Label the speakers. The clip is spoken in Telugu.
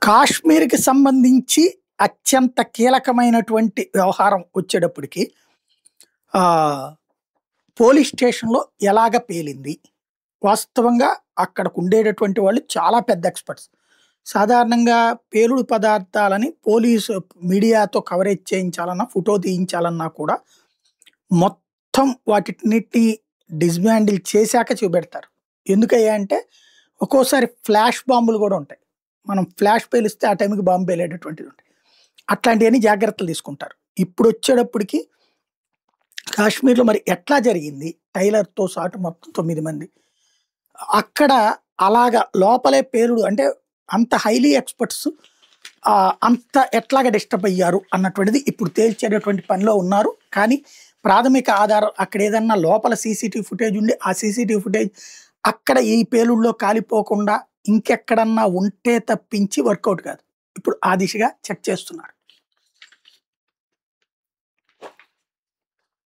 Speaker 1: కాశ్మీర్‌కి సంబంధించి అత్యంత కీలకమైనటువంటి వ్యవహారం వచ్చేటప్పటికి ఆహ్, పోలీస్ స్టేషన్‌లో ఎలాగ పేలింది? వాస్తవంగా అక్కడకుండేటటువంటి వాళ్ళు చాలా పెద్ద ఎక్స్‌పర్ట్స్. సాధారణంగా పేలుడు పదార్థాలని పోలీసు మీడియాతో కవరేజ్ చేయించాలన్నా, ఫోటో తీయించాలన్నా కూడా మొత్తం వాటిన్నిటిని డిస్మాండిల్ చేశాక చూపెడతారు. ఎందుకయ్యా అంటే ఒక్కోసారి ఫ్లాష్ బాంబులు గూడా ఉంటాయి. మనం ఫ్లాష్ పేలిస్తే ఆ టైంకి బాంబు పేలేటటువంటిది ఉంటాయి. అట్లాంటియన్నీ జాగ్రత్తలు తీసుకుంటారు. ఇప్పుడొచ్చేటప్పటికి కాశ్మీర్‌లో మరి ఎట్లా జరిగింది? టైలర్‌తో సాటు మొత్తం 9 మంది. అక్కడ అలాగా లోపలే పేలుడు అంటే అంత హైలీ ఎక్స్‌పర్ట్స్ అంత ఎట్లాగా డిస్టర్బ్ అయ్యారు అన్నటువంటిది ఇప్పుడు తేల్చేటటువంటి పనిలో ఉన్నారు. కానీ ప్రాథమిక ఆధారం అక్కడేదన్నా లోపల సీసీటీవీ ఫుటేజ్ ఉండి, ఆ సీసీటీవీ ఫుటేజ్ అక్కడ ఈ పేలుడులో కాలిపోకుండా ఇంకెక్కడన్నా ఉంటే తప్పించి వర్కౌట్ కాదు. ఇప్పుడు ఆ దిశగా చెక్ చేస్తున్నారు.